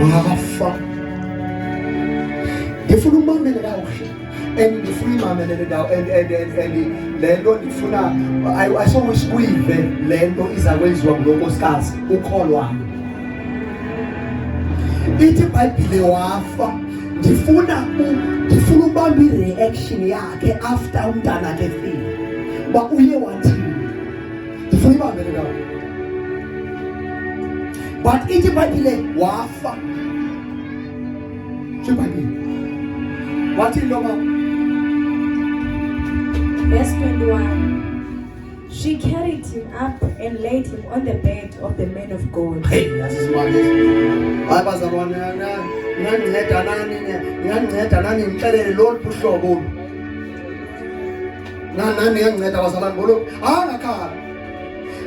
wafa. Ndifuna umamele kakuhle and ndifuna imamelele ndawo and le nto ndifuna ayisokuthi uyive le nto iza kwenziwa ngulo nkosikazi ukholwayo. Ithi iBhayibhile wafa. Ndifuna ubamba i-reaction yakhe after umntana akhe efile uba uye wathini. Ndifuna ibambele ndawo. But ithi iBhayibhile wafa. iBhayibhile wathi lo mama. Verse 21. She carried him up and laid him on the bed of the man of God. Hey, that's his mother. I was the one. Ngiyanceda nani ngixelele lo buhlobo. Nani ngiyanceda bazalwane bolo. Ngakhala.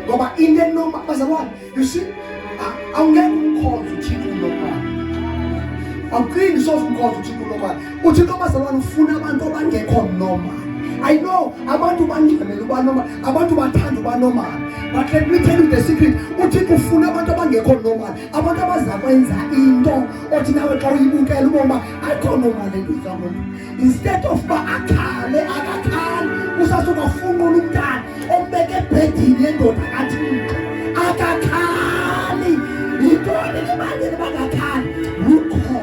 Ngoba into noma bazalwane, you see, awungeke umkhonze uThixo uNomali. Awuqini soze umkhonze uThixo uNomali. uThixo bazalwane ufuna abantu abangekho normal. I know abantu bangcwele uba normal, abantu bathanda uba normal. But let me tell you the secret. uThixo ufuna abantu abangekho normal, abantu abaza kwenza into othi nawe xa uyibukela uboma ayikho normal entuzwa ngomuntu. Instead of ba akhale akakhali usasuka ufuna umntana ombeke ebhedini yendoda kaThixo akakhali. Yintoni lebangela bangakhali? Ukho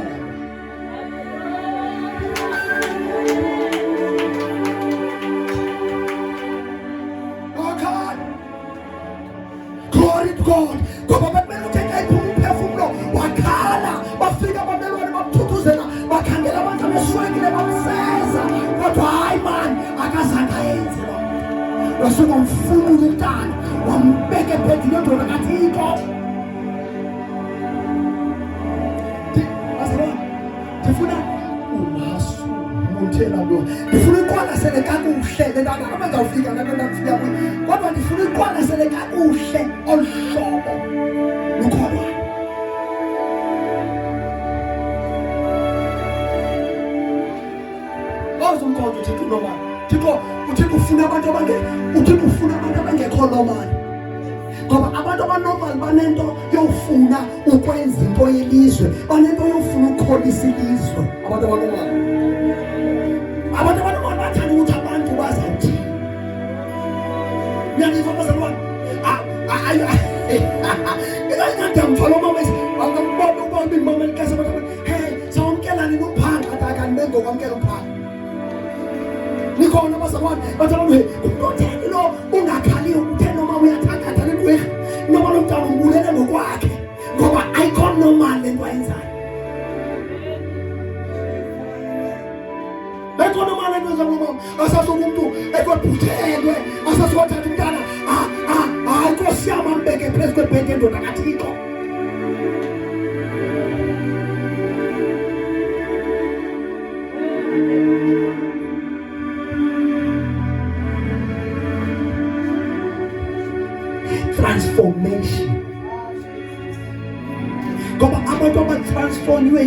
God, ngoba bamele uthetha iphefumulo wakhala bafika ababelwane babuthuthuzela bakhangela abantu abeswekile bamseza kodwa hayi man akazange ayenze lo wasuka mfuna umntana wambeka ebhedini yendoda kaThixo. Ndifuna umasu umuthela lo ndifuna iqwalasele kakuhle lendaba abazawufika nakufika kodwa ndifuna iqwalasele kakuhle olhlobo lukholwa. Ozumkhonza uThixo uNomali. uThixo ufuna abantu abangekho normal. Ngoba abantu abanormal banento yofuna ukwenza into yelizwe, banento yofuna ukukholisa ilizwe. Abantu abanormal bathanda ukuthi abantu bazathi niyangizwa bazalwane. Ingathi amfalo mama angambona imama likase bathi hey sawamkelani nophanga atakani bengokwamkela uphanga. Nikhona bazalwane bathi unotheni lo ungakhali uthe noma uyathatha legwe noma lo mntana umbulele ngokwakhe ngoba ayikho normal lento ayenzayo. Ayikho normal lento ayenzayo mama. Asasoku umuntu ekwebhuthelwe asasothatha umntana Nkosi yami ambeke phezu kwebhedi yendoda kaThixo. Transformation. Ngoba abantu abatransformiwe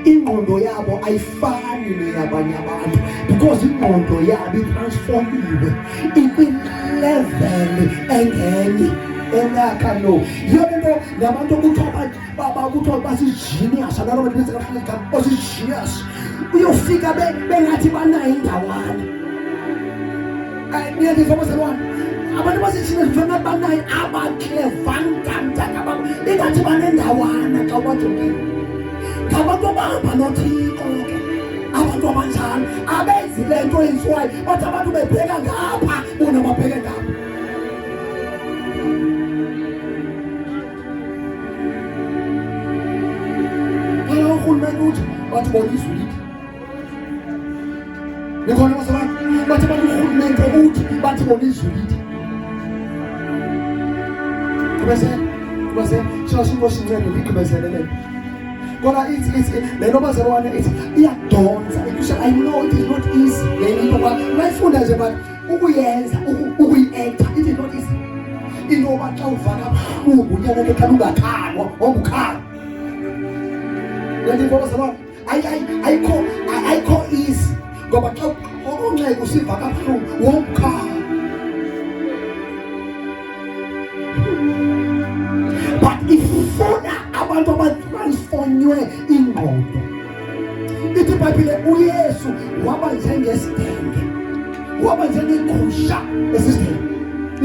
ingqondo yabo ayifani neyabanye abantu because ingqondo yabo itransformiwe ikwi-level engenye enakano. Yiyo lento nabantu kuthiwa basijinius abantu basijinius uyofika bengathi banayo indawana. Niyangizwa bazalwane? Abantu basijinius fana banayo abaklevantamtaka ingathi banendawana xa ubajongile. Ngabantu abahamba noThixo ke abantu abanjalo abenzi le nto yenziwayo bathi abantu bebheka ngapha bona babheke ngapha. Urhulumente uthi bathi bona izwi lithi nikhona bazalwane bathi urhulumente uthi bathi bona izwi lithi kubese shingo sincede likubezele. Kodwa it's lento bazalwane it's iyadonsa. I know it is not easy lento ngoba mayifunda nje but ukuyenza ukuyi-acta it is not easy. Into yoba xa uvaka buhlungu unyaka ekhala ungakhalwa ongukhala. Lento bazalwane ayikho easy ngoba xa unxele usiva kabuhlungu wongukhala. But ifuna abantu kutransfonywe ingqondo. Ithi iBhayibhile uYesu waba njengesidenge, waba njengegusha esidenge.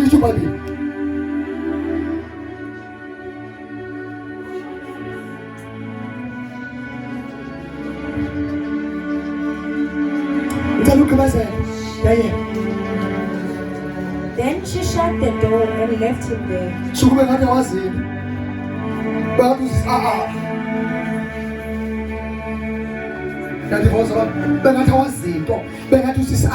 Isho iBhayibhile. Then she shut the door and left him there. Sukube ngathi awazini. Bathi Kandivoza bengathi awazinto, bengathi usisi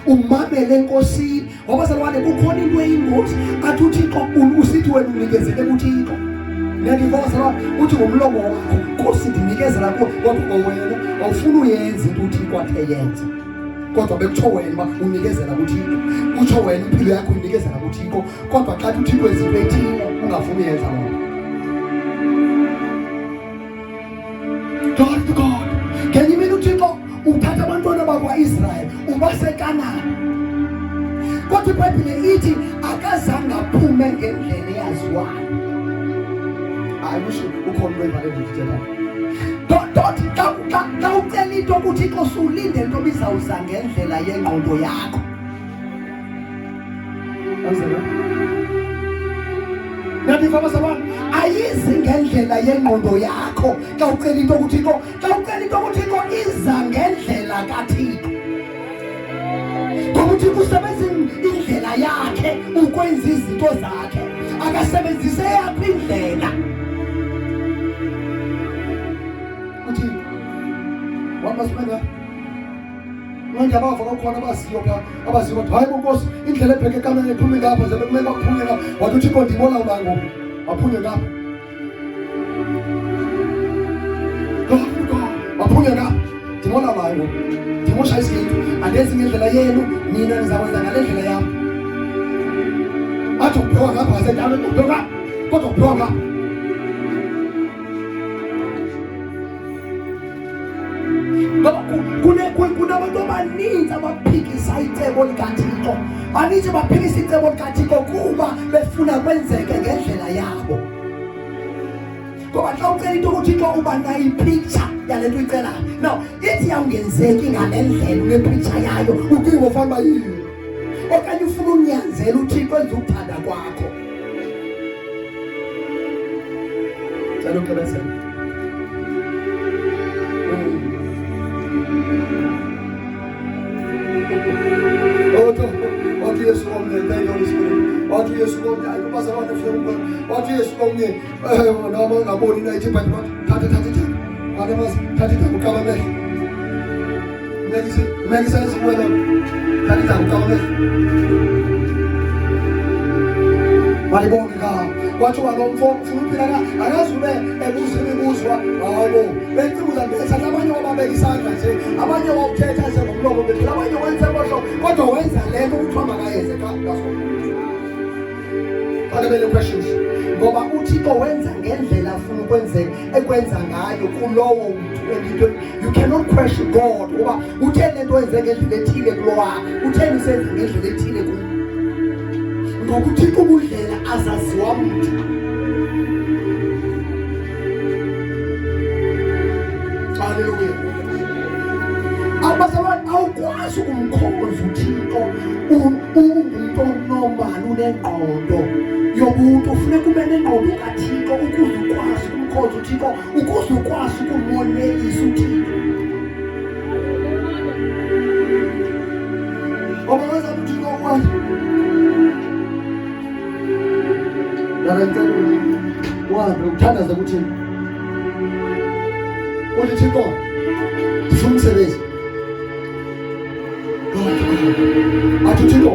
umamele enkosini. Ngoba salwane kukhona into eyingozi, athi uThixo usithi wena unikezele kuThixo. Kandivoza uthi ngomlomo wakho Nkosi ndinikezela kuwe, kodwa wena awufuni uyenze into uThixo athe yenze. Kodwa bekutho wena unikezela kuThixo. Utsho wena impilo yakho unikezela kuThixo, kodwa xa uThixo ezinto ethile ungafuni yenza wona. God to God. Can you mean uThixo uthatha abantwana bakwa-Israyeli ubaseKanani? Kodwa iBhayibhile ithi akazange aphume ngendlela eyaziwayo. I wish ukhona webale ndithetha. Xa ucela into kuThixo sulinde into bizawuza ngendlela yengqondo yakho. Nandiva abazalwane, ayizi ngendlela yengqondo yakho. Xa ucela into kuThixo, iza ngendlela kaThixo. Ngoba uThixo usebenzisa indlela yakhe ukwenza izinto zakhe, akasebenzise yakho indlela. uThixo wamasibanga manje abava kakhona abaziyo bathi hayi Nkosi indlela ebheke eKanani ephume ngapha nje bekumele baphume ngapha. Wathi uThixo ndibona ubango baphume ngapha. Baphume ngapha ndibona ubango ndimosha izinto andenzi ngendlela yenu, mina nizakwenza ngale ndlela yami. Athi ubheka ngapha ngasendaweni ubheka kodwa ubheka ngapha. Kunabantu abaninzi abaphikisa icebo likaThixo, baninzi baphikisa icebo likaThixo kuba befuna kwenzeke ngendlela yabo. Ngoba xa ucela into kuThixo uba nayo ipicture yale nto uyicelayo. Now ithi yawungenzeki ngale ndlela unepicture yayo ucinga ufana yini, okanye ufuna unyanzela uThixo enze ukuthanda kwakho. Cela uqhubezele. Wathi Yesu omnye, thank you Holy Spirit. Wathi Yesu omnye, ayikubazalwane mfowethu. Wathi Yesu omnye, noma ngaboni na ithi but thatha. Ngabe mas thatha ukaba mehlo. Mengise wena. Thatha ukaba mehlo. Malibonke ka. Wathi walomfo ufuna uphila akazube ebuza imibuzwa hawo. Benzibuza bese abanye wababeka isandla nje, abanye wawuthetha nje ngomlomo bethu, abanye wenza kodwa wenza lento ukuthi makayenze kaso. Fanele questions. Ngoba uThixo wenza ngendlela afuna ekwenza ngayo kulowo muntu. You cannot question God. Ngoba utheni lento wenze ngendlela ethile kulowa, utheni usenze ngendlela ethile kulo. Ngoba uThixo ubudlela azaziwa umuntu. Hallelujah. Abazalwane awukwazi ukumkhonza uThixo umuntu onormal unengqondo yomuntu. Ufuneka ube nengqondo kaThixo ukuze ukwazi ukumkhonza uThixo, ukuze ukwazi ukumonelisa uThixo. Ngoba wenza uThixo ukwazi. Narentela wazi ukuthandaza kuThixo. Uthi Thixo ndifuna umsebenzi. Athi Thixo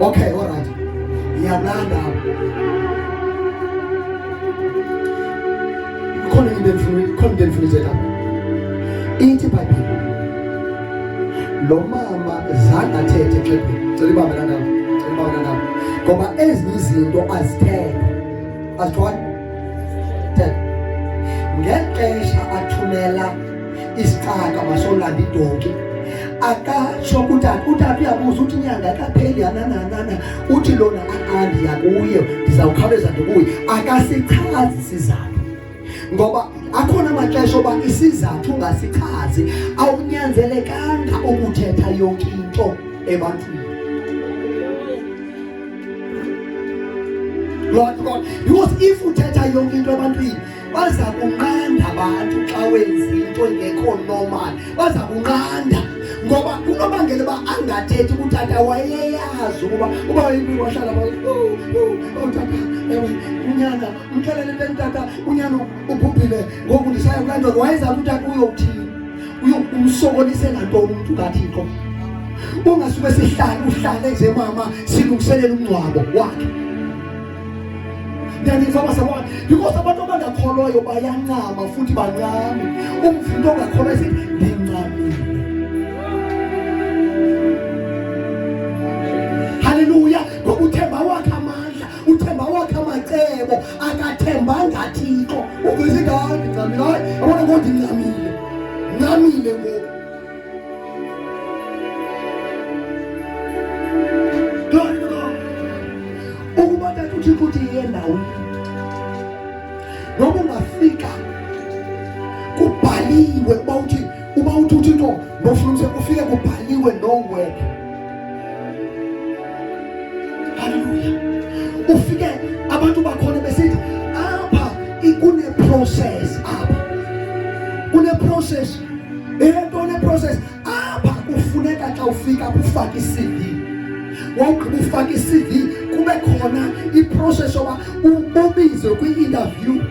okay alright ngiyalanda khona into endifunisa ithi iBhayibhile lo mama zange athethe exhegweni. Cela ibambe nawo ngoba ezinye izinto azithethwa ngexesha athumela isicaka masolanda idonki akasho utata uyabuza uthi inyanga akapheli ananana uthi lona andiyakuye ndizawukhawuleza ndibuye. Akasichazi isizathu ngoba akhona amaxesha oba isizathu ungasichazi awunyanzelekanga ukuthetha yonke into ebantwini. Lord God, because if uthetha yonke into ebantwini baza kunqanda abantu xa wenza into engekho normal, baza kunqanda ngoba unobangela uba angathethi utata wayeyazi uba impilo wahlala tata unyana umxelele into tata unyana ubhubhile ngoku ndisaya kanjani, wayezazi utata uyothini, umsokolise ngantoni umntu kaThixo. Ungasuke uhlale nje mama silungiselela umngcwabo wakhe. Ndiyaniva because abantu abangakholwayo bayancama futhi bancame. Umfundi ongakholwayo sithi ndincamile. Haleluya. Ngoba uthemba wakhe amandla, uthemba wakhe amacebo, akathembanga Thixo. Ubuzithi hayi ndincamile, hayi abona ukuthi ndincamile. Ncamile ngoku. Ukuba tata uThixo uthi yendaweni noma ungafika kubhaliwe uba uthi uThixo nofuna ufike kubhaliwe nowhere. Haleluya. Ufike abantu bakhona besithi apha kune-process, apha kune-process. Entone process apha kufuneka xa ufika ufake i-CV. Wawugqiba ufake i-CV kube khona i-process oba ubizwe kwi-interview.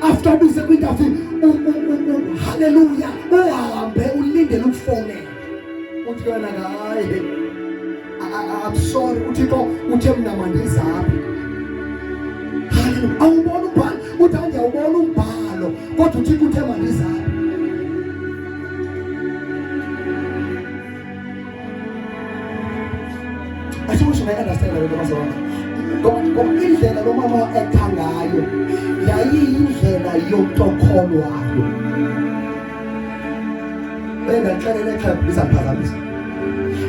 After ubizwe kwi-interview haleluya uhambe ulindele ukufowunela. Uthi wena hayi I'm sorry uThixo uthe mna mandizaphi. Haleluya. Awubona umbhalo uthi andiyawubona umbhalo kodwa uThixo uthe mandizaphi. I wish I understand that ngoba indlela lo mama ekhangayo yayiyindlela yokukholwayo. Bengaxelela ekhaya bizaphazamisa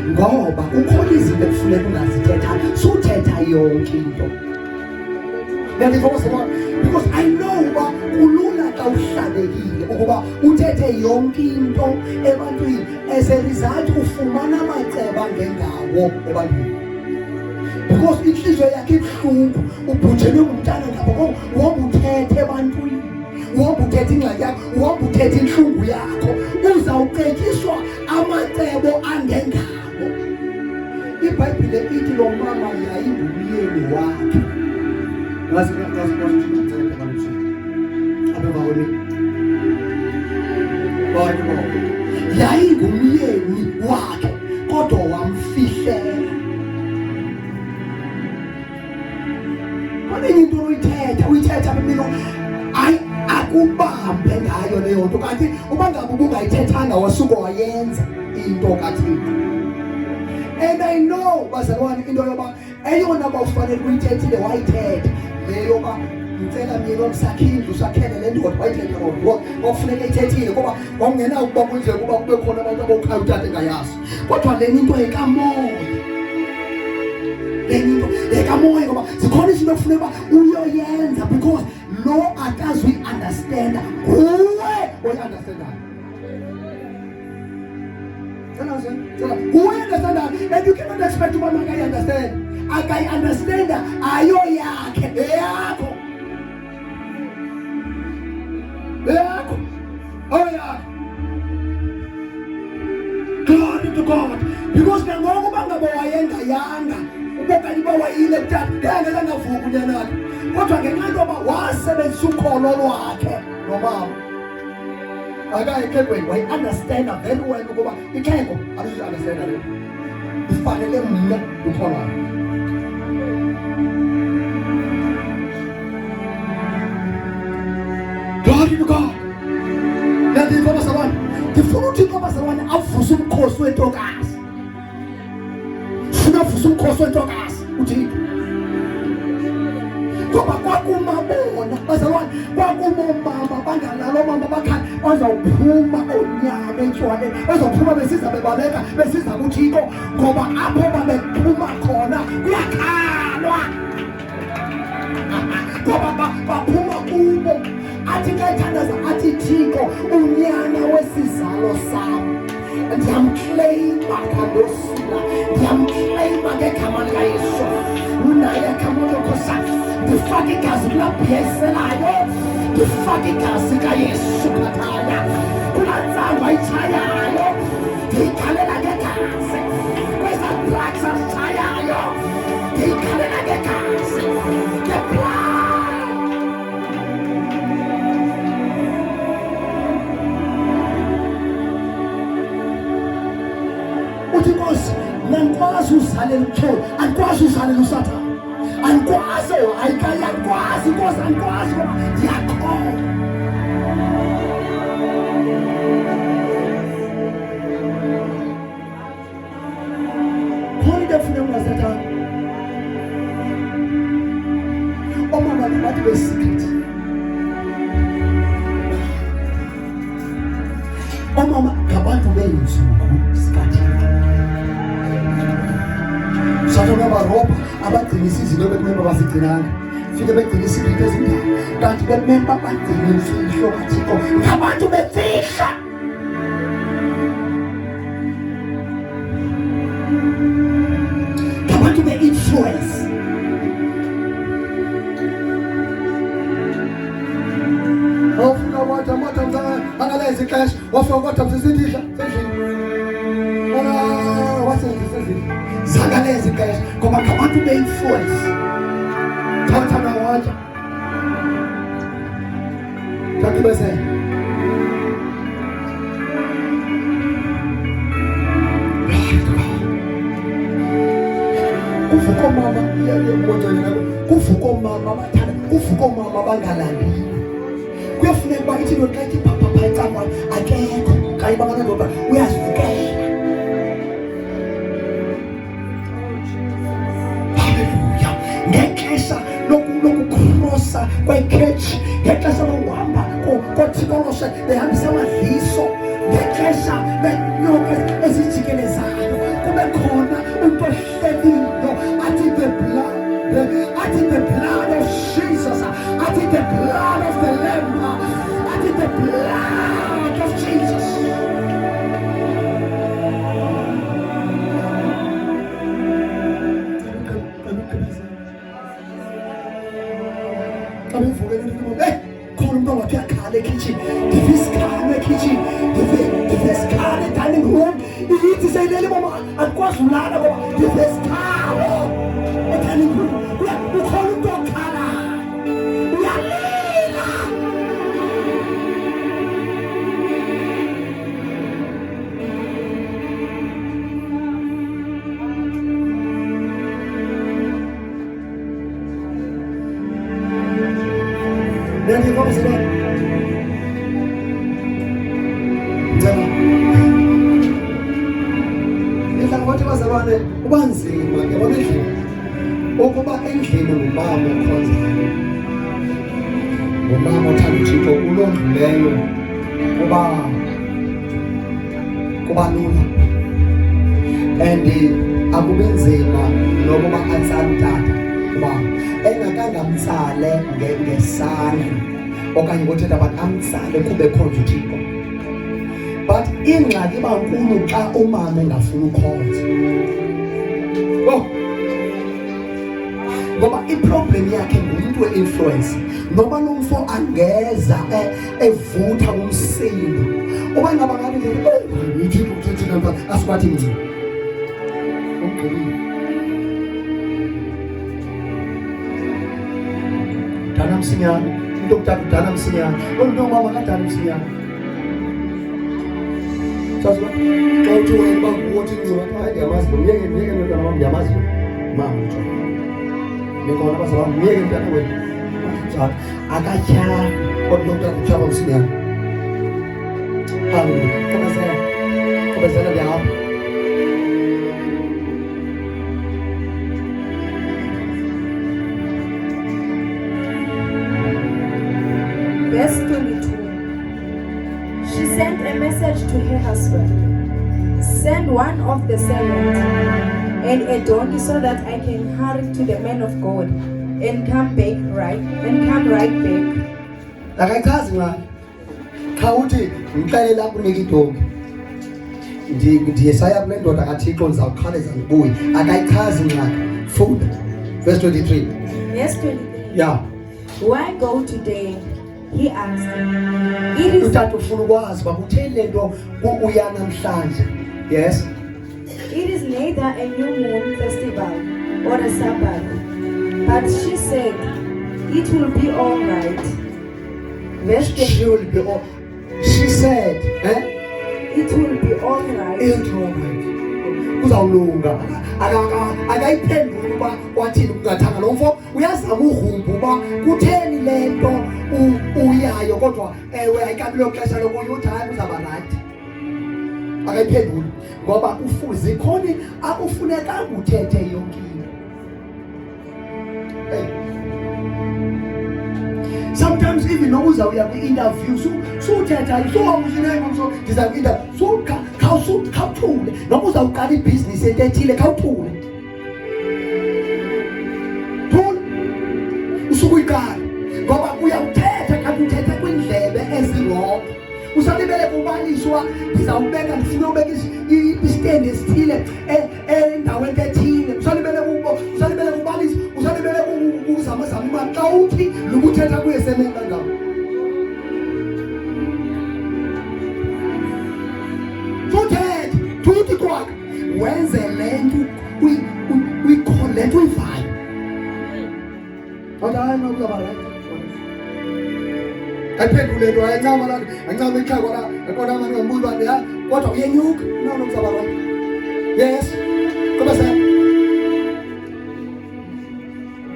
ngoba ukhona izinto ekufuneka ungazithetha, suthetha yonke into. Because I know uba kulula xa uhlabekile ukuba uthethe yonke into ebantwini, as a result ufumana amacebo angengawo ebantwini. Because inhliziyo yakhe ibuhlungu, ubhujelwe ngumntana ngapha, uhamba uthethe ebantwini, uhamba uthethe ingxaki yakho, uhamba uthethe inhlungu yakho, uzawucetyiswa amacebo angengawo. IBhayibhile ithi lo mama yayingumyeni wakhe. Yayingumyeni wakhe kodwa wamfihlela. Kwenye into uyithetha bemilo akubambe ngayo leyo nto, kanti uba ngabe ubungayithethanga wasuke wayenza into kaThixo. And I know bazalwane into yoba eyona bawufanele uyithethile wayithetha leyo yoba ngicela myeni wamsakhe indlu sakhele le ndoda wayithetha ngoba kwakufuneka ithethile ngoba kwakungena ukuba kunjeke kuba kube khona abantu abawukhaya utata engayazi. Kodwa le into ekamoya, le into ekamoya ngoba zikhona izinto ekufuneka uba uyoyenza because lo akazuyi-understanda nguwe oyi-understandayo. Who understand that? And you cannot expect to understand. I understand that. Ayo yakhe eyakho. Eyakho. Oh yeah. Glory to God. Because ngoku bangaba wayenga yanga. Ubokanye bawayile kuthatha ngeke langavuka unyanakhe. Kodwa ngenxa yoba wasebenzisa ukholo lwakhe nomama. I understand very well ukuba ikheko alithi understand le ifanele mina ukhona. Glory to God. Nanti ngoba sabani ndifuna uthi ngoba sabani avuse umkhosi wentokazi. Sinavusa umkhosi wentokazi uthi ngoba kwakumabona bazalwane kwakumomama bangalalo mama bakhala bazawuphuma onyama entshwaleni, bazophuma besiza bebaleka besiza kuThixo ngoba apho babephuma khona kuyakhalwa ngoba baphuma kubo athi xa ethandaza athi Thixo unyana wesizalo sam ndiyamkleyima ngandosila ndiyamkleyima ngegama likaYesu unaye kamotokosa ndifake igazi kulaa bhiyeselayo ndifake igazi kaYesu khathaya kulaa ntsangu ayitshayayo ndiyikhalela ngegazi kwezaa drugs azitshayayo ndiyikhalela ngegazi the blood. Uthi Nkosi ngikwazi uzalela uthole andikwazi uzalela usathane andikwazi ayikayi andikwazi Nkosi andikwazi ngoba ndiyakholwa. Khona into efuna ungasathane omama bathi be-secret omama ngabantu beenzuku zikaThixo sathona barobha abagcinisa izinto bekumele bazigcinanga fike begcina isikrithi ezindala kanti bekumele bagcine imfihlo kaThixo ngabantu befihla. Ngabantu be-influence. Wafuna wathi amathambisa angalenzi ixesha wafuna kwathambisa isindihla sendlini wasendisezini zangalenzi ixesha ngoba ngabantu be-influence. Thatha nawatsha thatha ibesele kuvuka omama kuvuka omama abathanda kuvuka omama abangalandeli kuyafuneka uba ithi nto xa ithi phapha ecangwana akekho xa ibakana ndoba uyazivukela. Haleluya. Ngexesha lokukrosa kwekhetshi ngexesha lokuhamba kothikoloshwe behambisa amadliso ngexesha lenyoka ezijikelezayo kube khona umntu ohleliyo athi the blood of Jesus athi the blood of the Lamb athi the blood of Jesus. Khona umntu ongathi uyakhala ekhitshini ndive isikhalo ekhitshini ndive isikhalo edining room ithi seyileli mama andikwazi ulala ngoba ndive isikhalo edining room ukhona umntu okhalayo uyalila. Ndiyakukhomba Ngihlangana bazalwane ubanzima yabona endlini ukuba endlini ngumama okhonzayo ngumama othanda uThixo ulongileyo kuba lula and akube nzima nokuba antsale utata kuba engakangamtsale ngesandla okanye ngothetha abantu amtsale kube khonza uThixo. But ingxaki iba nkulu xa umama engafuni ukhonza. Ngoba iproblem yakhe ngumntu we-influence noba nomfo angeza evutha umsindo oba ngaba ngathi uThixo uthethina asibathi nje umgqibile dana msinyane into okuthatha dana msinyane onto mama kadana msinyane sazi ba xa uthi wena bakuthi nxiba hayi ndiyamazi myeke mntwana wam ndiyamazi mama utsho nikhona bazalwane myeke mntwana wena njalo akatyhali kodwa umntwana kuthiwa bamsinyane haleluya kabazela ndiyahamba. Verse 22. She sent a message to her husband. Send one of the servants and a donkey so that I can hurry to the man of God and come right back. akayichazi ngani cha uthi ngixelela kunika idonki ndiye saya kule ndoda kaThixo ndizawukhaleza ngibuye akayichazi ngani funda verse 23 Verse 23. yeah Why go today? He asked. It is utata ufuna ukwazi uba kutheni le nto uya namhlanje yes It is neither a new moon festival or a Sabbath. But she said, it will be all right. Verse 20, she will be all she said it will be all right. into right kuzawulunga akayiphenduli uba wathini kungathanga lo mfo uyazama ugrumbu uba kutheni le nto uyayo kodwa ewe ayikabi lo xesha lokuyuthi hayi kuzaba right akayiphenduli ngoba zikhona akufunekanga uthethe yonke into sometimes even noba uzawuya kwi-interview suthetha so ndiza kwi-interview khawuthule noba uzawuqala ibhizinisi ento ethile khawuthule thule usuke uyiqala ngoba uyawuthetha kanti uthetha kwindlebe ezingoko usalibele kubaliswa ndizawubeka ndifuna ubeka isitendi esithile endaweni ethile usalibele kubalisa usalibele ukuzamazama imali xa uthi lukuthetha kuye semenza ngawo futhethe thuthi kwakhe wenze le nto le nto uyivayo kodwa hayi nokuzaba right ayiphendule nto ayincama laa nto ayincama ixhakwa la akona abantu ngambuza uba ya kodwa uyenyuka no nomzaba right yes koba sa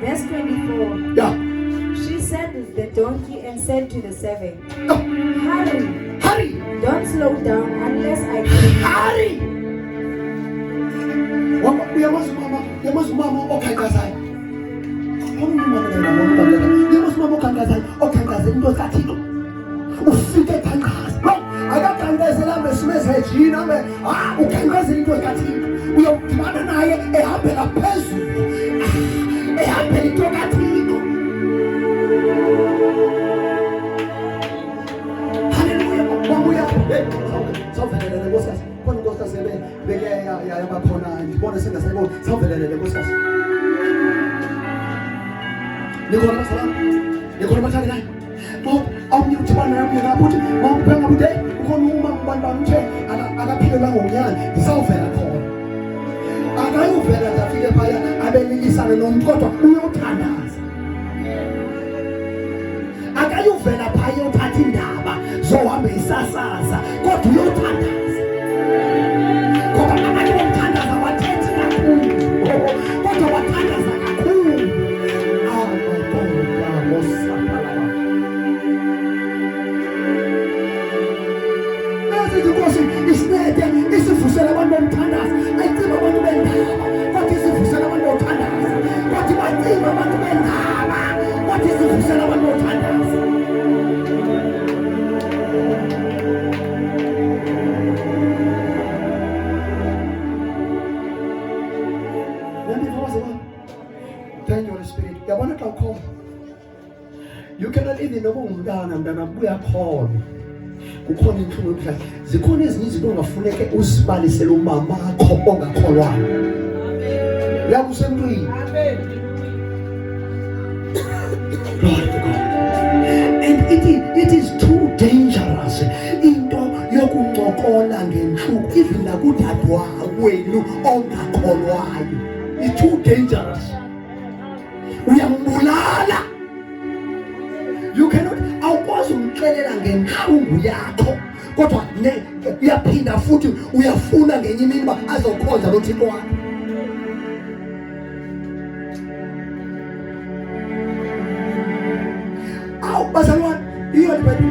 Verse 24. yeah She said to the donkey and said to the servant, no Hurry, hurry don't slow down unless I tell hurry uyamazi umama okhankazayo uyamazi umama okhankazayo okhankazela into zikaThixo ufike ekhankaza no akakhankazela mesimezejini ame ukhankazela into zikaThixo uyawudibana naye ehambela phezulu ehambela into kaThixo haleluya wabuya sawuvelelele nkosikazi khona inkosikazi beke yabakhona ndibona sengasayiboni sawuvelelele nkosikazi nikhona basalama nikhona bathandelayo awumnye udibana namnye ngapho uthi mawubhenga bude ukhona umama ubani uthe akaphilelanga ngonyana ndisawuvela khona akayuvela ndafike phaya abelilisane nomntu kodwa uyothandaza akayuvela phaya uyothatha indaba zohambe isasaza kodwa uyothandaza ngoba abantu bomthandaza wathethi kakhulu kodwa wathandaza kakhulu Inkosi isinede isivusela abantu bomthandaza ayicima abantu bendaba kodwa isivusela abantu bomthandaza kodwa bacima abantu bendaba kodwa isivusela abantu bomthandaza Thank you, Holy Spirit. Yabona xa ukhona you cannot even noba mntana buya khona kukhona inhlungu emhlanje zikhona ezinye izinto ongafuneke usibalisele umamakho ongakholwayo yakusemntwini Glory to God. And it is too dangerous into yokuncokola ngenhlungu even nakudadwa wenu ongakholwayo. It's too dangerous. Uyambulala. You cannot awukwazi umxelela ngenhlungu yakho kodwa uyaphinda futhi uyafuna ngenye imini uba azokhonza lo Thixo wakho. Bazalwane iyo libedu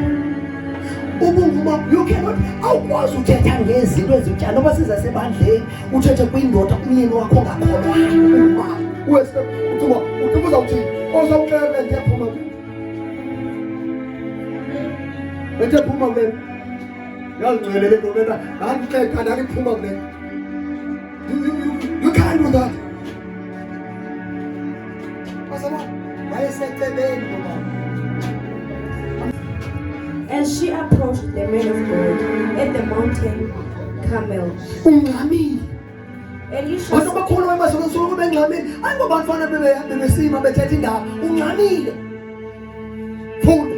ubunguma you cannot awukwazi uthetha ngezinto ezityalo noba sizasebandleni uthethe kwindoda umyeni wakho ongakholwayo wese uthuba uzawuthi ozawuxelela ndiyaphuma ndiyaphuma kule yalingcelele nto lena nandixeka ndaliphuma kule you can't do that bazalwane wayesecebeni ngoba man of God at the mountain Carmel. Ungxamile. Elisha Abantu bakholwa emasokusuku bengxamile. Ayibabantwana bebesima bethetha indaba. Ungxamile. Funda.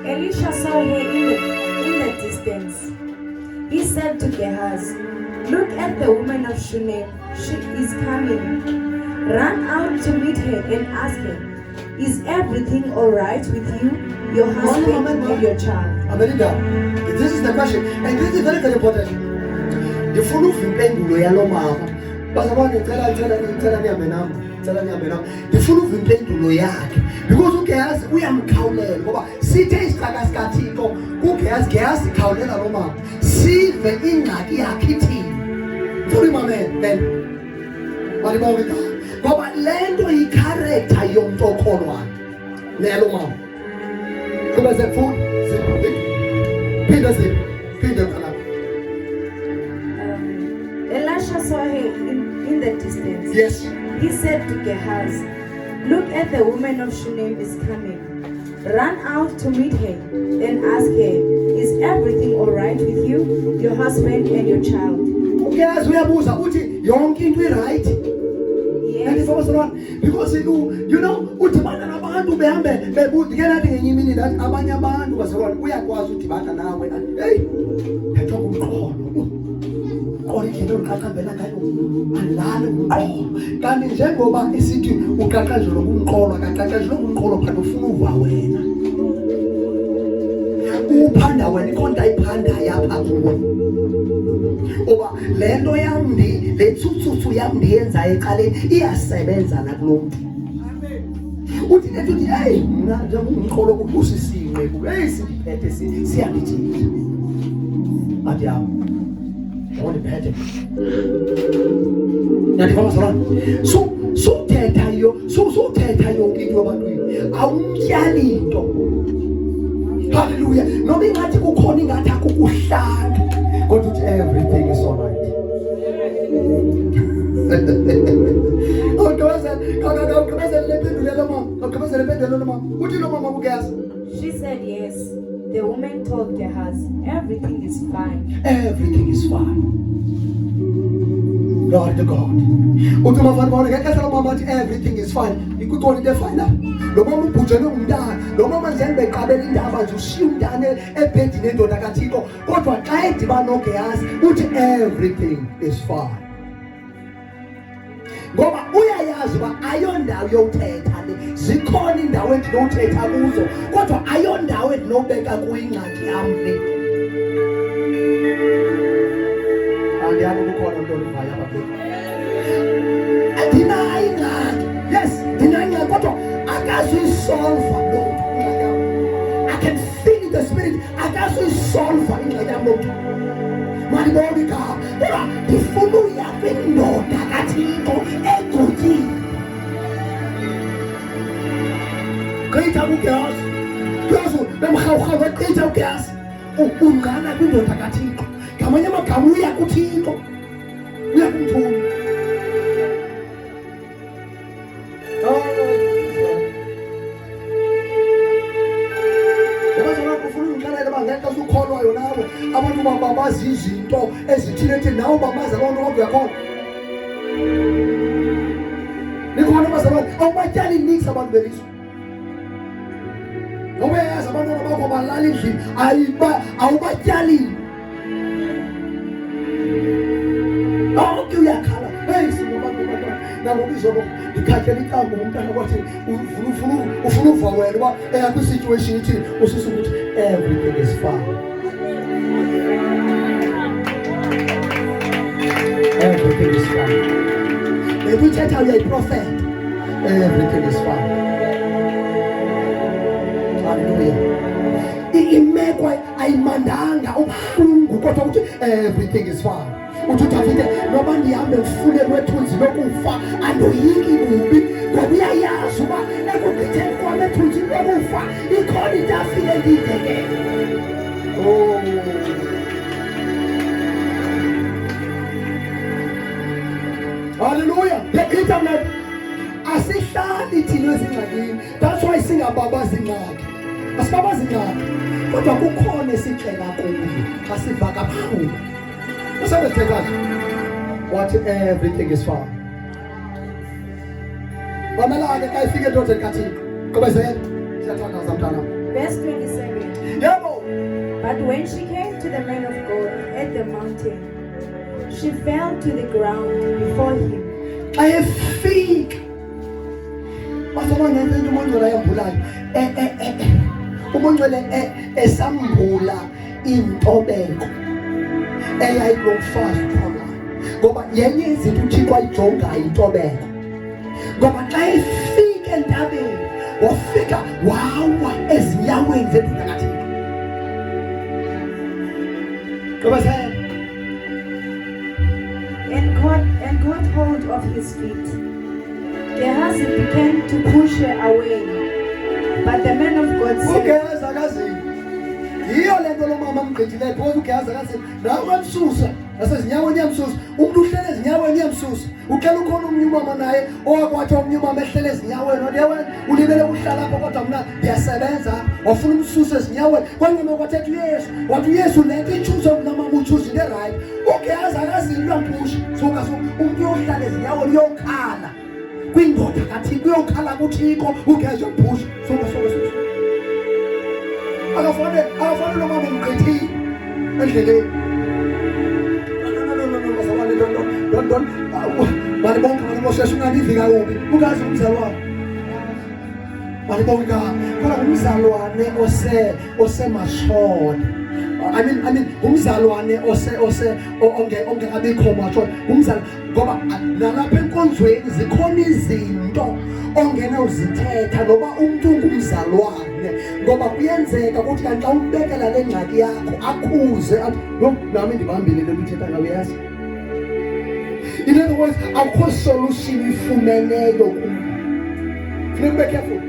Elisha saw her in the distance. He said to Gehazi, "Look at the woman of Shunem. She is coming. Run out to meet her and ask her, is everything all right with you, your husband, and your child?" Amelida, this is the question, and this is very, very important. The full of impendulo yalo mama. Bazabona ngicela nihambe nami. The full of impendulo yakhe. Because uGehazi uyamkhawulela ngoba sithe isixaka sikaThixo, uGehazi khawulela lo mama. Sive ingxaki yakhe ithini. Mfuni mama then. Balibonke ka. Ngoba lento yi-character yomuntu okholwayo. Lelo mama. Kuba sefuna Pinda Elisha saw her in the distance. Yes. He said to Gehazi, "Look at the woman of Shunem is coming. Run out to meet her and ask her, is everything all right with you, your husband, and your child?" Uyazi uyabuza uthi yonke into right. Yes. Because you know udibana nabantu behambe bebuthi ke nathi ngenye imini nathi abanye abantu bazalwane uyakwazi udibana nawe hey phethwa ngumqolo kodwa into uqaqambela ngayo alala ngumqolo kanti njengoba isithi uqaqanjelwa ngumqolo akaqaqanjelwa ngumqolo phela ufuna uva wena uphanda wena ikhonta iphanda yapha kuwe oba lento yamndi le tsutsu yamndi yenza eqaleni iyasebenza nakulomuntu uthi lethu uthi hey mina njengomqolo kubusisinqe hey siphethe siyandithinta athi yawo ngondiphethe nathi kwa masana so thetha yonke into abantwini awumtyali into. Hallelujah. Noma ingathi kukhona ingathi akukuhlanga kodwa uthi everything is all right. She said yes. The woman told Gehazi, everything is fine. Everything is fine. Glory to God. Everything is fine. You could only define that. Lo mama ubhujene umntana, lo mama njengoba beqabela indaba nje ushiya umntana ebhedini endoda kaThixo, kodwa xa edibana noGehazi uthi everything is fine. Ngoba uyayazi uba ayondawo yothetha le, zikhona indawo endinothetha kuzo, kodwa ayondawo endinobeka kuyingxaki yam le. Andiyazi ukukhona into olivayo apha kulo. Andinayo ingxaki, yes, ndinayo ingxaki kodwa akazuyisolva lo mntu ingxaki yam. I can feel in the spirit, akazuyisolva ingxaki yam lo mntu. Malibonke igama, kodwa ndifuna uya kwindoda kaThixo egutyile. Gqitha uGehazi, Gehazi bemrhawurhawu egqitha uGehazi. Ungqana kwindoda kaThixo. Ngamanye amagama uya kuThixo, uya kumthuma. Ukholwayo nawe abantu babazi izinto ezithile ethi nawe babazi loo nto kodwa uyakhona. Nikhona abazalwane awubatyali nix abantu belizwe. Awuyazi abantwana bakho balala endlini awubatyali. Onke uyakhala hey singabantu nabo bizolo ikhathela intambo umntana kwathi ufuna uva wena uba kwi-situation ithi usise ukuthi everything is fine. Everything is fine. Bekuthetha uyayiprofeta everything is fine. Hallelujah. Imeko ayimandanga ubuhlungu kodwa ukuthi everything is fine. Uthi Davide noba ndihambe ngifulelwe ethunzi lokufa andoyiki bubi ngoba uyayazi uba ekugqitheni kwam ethunzini lokufa ikhona itafile endiyibekele. Oh. Hallelujah. The internet asihlali thina ezingxakini. That's why singababazi ingxaki. Asibabazi ingxaki. kodwa kukhona esixela kuyo xa siva kabuhlungu. Usabethekayo wathi everything is fine. Mamelake xa ifike endodeni kaThixo. Qhubezela. Siyathandaza mntana. Verse 27. Yebo. But when she came to the man of God at the mountain, she fell to the ground before him. Xa efika basabona into uMongcwele ayambulayo. uMongcwele esambula intobeko eyayilomfazi uphakathi. Ngoba yenye izinto uThixo ayijongayo intobeko. Ngoba xa efika entabeni wafika wawa ezinyaweni zendoda kaThixo. Qhubezela. And caught hold of his feet. Gehazi began to push her away, but the man of God said, uGehazi akazi yiyo lento lo mama amgqithileyo because uGehazi akazi nawe amsusa nasezinyaweni yamsusa umuntu uhlele ezinyaweni yamsusa ucela ukhona omnye umama naye owakwathi omnye umama ehlele ezinyaweni wathi yewena ulibele uhlala apho kodwa mna ndiyasebenza wafuna umsusa ezinyaweni kwangema kwathetha uYesu wathi uYesu lento ichuza mna mama uchuza into erayithi uGehazi akazi into yampusha soka umuntu uyohlala ezinyaweni uyokhala kwindoda kaThixo uyokhala kuThixo uGehazi yampusha soka akafane lo mama emgqithile endleleni. Don't malibonke malimosheshe unganivika kuphi ukazi umzalwane malibonke kodwa umzalwane osemashona I mean umzalwane ongekabikho mashona umzalwane ngoba nalapha enkonzweni zikhona izinto ongena uzithetha noba umuntu ungumzalwane ngoba kuyenzeka ukuthi kanti xa umbekela le ngxaki yakho akhuze athi no nami ndibambile le uthetha ngawe yazi. In other words, akho solution ifumeneyo kuyo. Funeka ube careful.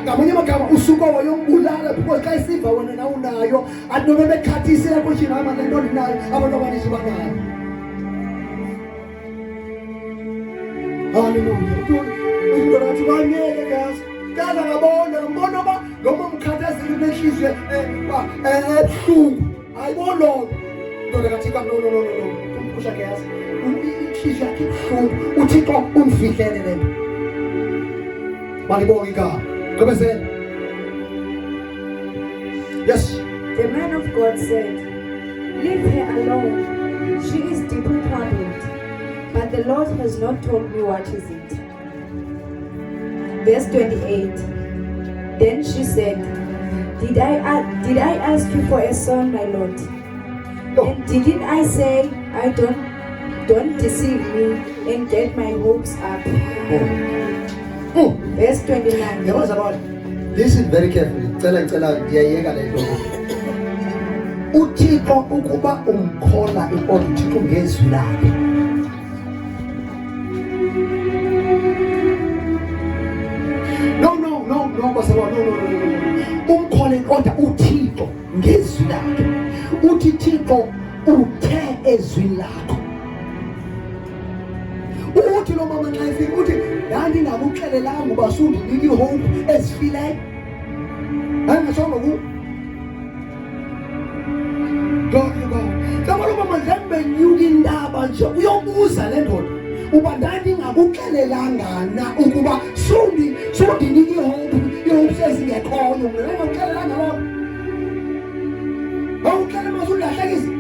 Ngamanye amagama usuka wayombulala because xa isiva wena na unayo anobe bekhathisela kuthina abantu lento ndinayo abantu abaninzi banayo. Hallelujah. Umuntu athi banyeke gazi. Kaza ngabona ba noma umkhathazile benhlizwe ebuhlungu. Ayibona lo. Ndoda kaThixo no. Umpusha gazi. Inhliziyo yakhe ibuhlungu. uThixo umfihlele lento. Malibonke igama. Qhubezela. Yes. The man of God said, leave her alone. She is deeply troubled, but the Lord has not told me what is it. Verse 28. Then she said, Did I ask you for a son, my Lord? No. And didn't I say, don't deceive me and get my hopes up? Verse 29. Listen very carefully. Cela ndiyayeka le nto. uThixo ukuba umkhola inkolo uThixo ngezwi lakhe. No, basaba no. Umkhole kodwa uThixo ngezwi lakhe. Uthi Thixo uthe ezwi lakho. Uthi lo mama xa efika uthi ndandingakuxelelanga uba sundinike ihope ezifileyo. Angasongo ku. Ngoba lo mama zembe nyuka indaba nje uyobuza le ndoda uba ndandingakuxelelanga na ukuba sundinike ihope sezingekhoyo mina ngakuxelelanga loo. Awuxele masundahlekisa.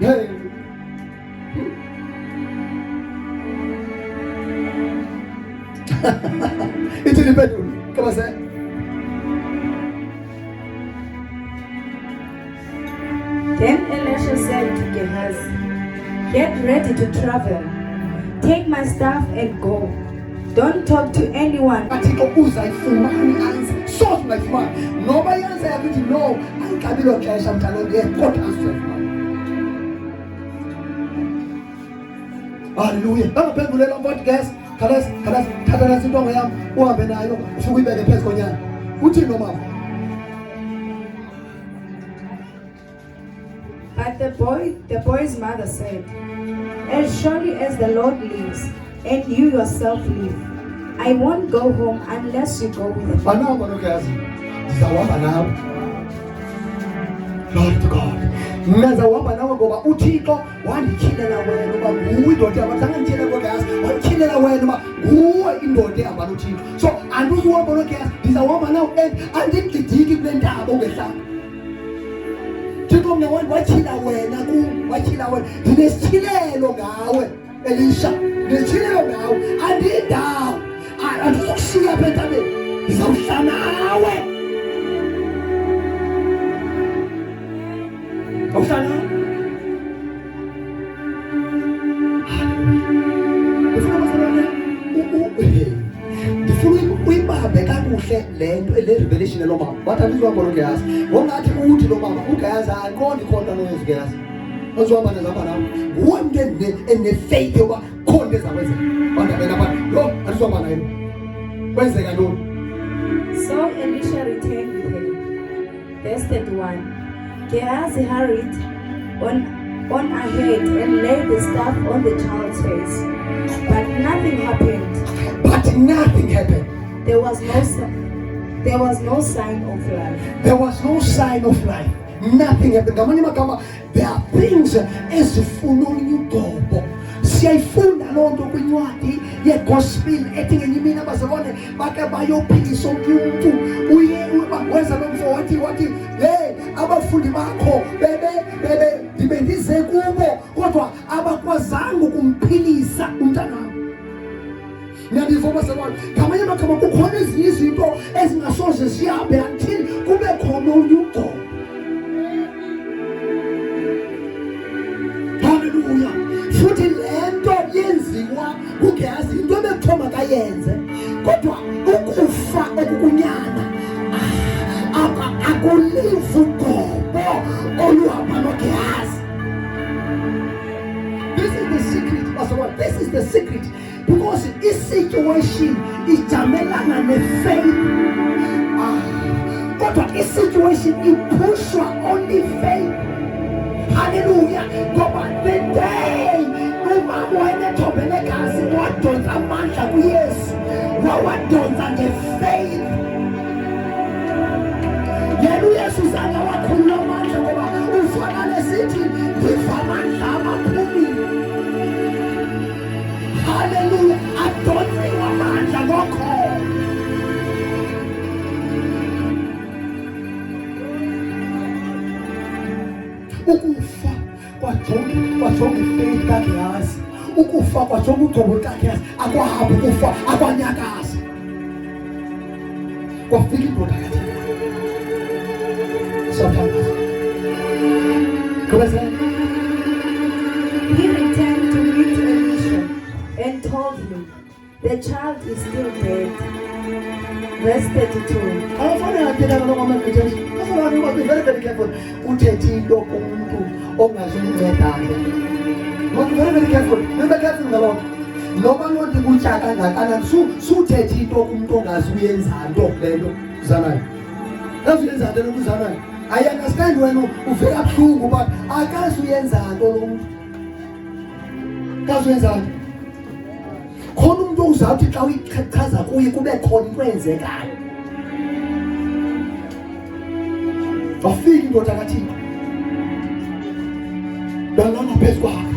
Hey. Ithi liphendule. Come say. Then Elisha said to Gehazi, get ready to travel. Take my staff and go. Don't talk to anyone. Kathixo uzayifumani answer. Source ungayifumani. Noba iyansa yakuthi no, ayikabi lo xesha mntana kodwa asizayifumani. Hallelujah. Bangaphendulela umfowethu guys. Thatha nasi intonga yam uhambe nayo usuke uyibeke phezu koonyana. Uthini lo mama? But the boy's mother said, as surely as the Lord lives, and you yourself live, I won't go home unless you go with me. Banawo manokazi. Ndizawuhamba nawe. Glory to God. Ndizawuhamba nawe ngoba uThixo wandikhilela wena uba nguwe indoda abazange ndithele ngogazi. Wandikhilela wena uba nguwe indoda ehamba noThixo. So andizuhamba nogazi. Ndizawuhamba nawe and andimgidiki kule ntaba ungehlanga. Thixo mna watyhila wena kum, watyhila wena. Ndinesithilelo ngawe Elisha. Ndinesithilelo ngawe. Andindawo. Andizokushiya apha entabeni. Ndizawuhlala nawe. Awuhlala nawe. Ndifuna uyibambe kakuhle le nto le revelation lo mama. Wathi andizuhamba nogazi. Ngokungathi uthi lo mama ugazi andiqondi khona nogazi. Uzohamba nezapha nawe. Nguwe mntu ene-faith yoba khona into ezakwenzeka. Bandabena abantu. Lo andizuhamba naye. Kwenzeka ntoni? So Elisha returned with her. Verse 31. Gehazi hurried on ahead and laid the staff on the child's face. But nothing happened. But nothing happened. There was no sign of life. There was no sign of life. Nothing happened. Ngamanye amagama, there are things ezifuna unyudobo. Siyayifunda loo nto kwincwadi yegospel ethi ngenye imini abazalwane bakhe bayophikisa omnye umntu. Uye wenza lo mfo wathi hey abafundi bakho ndibe ndize kubo kodwa abakwazanga ukumphilisa umntanam. Niyandizwa bazalwane, ngamanye amagama kukhona ezinye izinto ezingasoze zihambe until kube khona unyudobo. Hallelujah. Futhi lento yenziwa uGehazi into ebekuthiwa makayenze kodwa ukufa okukunyana akulivu ugobo oluhamba noGehazi. This is the secret, bazalwane. This is the secret because i-situation ijamelana ne-faith. Kodwa i-situation iphushwa only faith. Hallelujah. Ngoba the day umama wayethombe negazi wadonsa amandla kuYesu wawadonsa nge-faith. Yena uYesu uzange wakhulula amandla ngoba ufana lesithi ndiva amandla amaphumile. Hallelujah. Adonsiwe amandla ngokholo. Ukufa kwajonga ifaith kaGehazi. Ukufa kwajonga ugobo kaGehazi. Akwahambi ukufa, akwanyakaza. Kwafika indoda yathi siyathandaza. He returned to meet Elisha and told him, the child is still dead. Verse 32. Awufane athetha nomama mfethu. Bazalwane uba be very careful. Uthethe into kumuntu ongazumncedanga. Not very careful. Be careful ngalokho. Noba nothi kutya kangakanani suthethe into kumuntu ongazuyenza nto lento uzanayo. Akazuyenza nto uzanayo. I understand wena ufika buhlungu but akazuyenza nto lo muntu. Akazuyenza nto. Khona umuntu uzawuthi xa uyichaza kuye kube khona into eyenzekayo. Wafika indoda kaThixo. Dalana phezu kwakhe.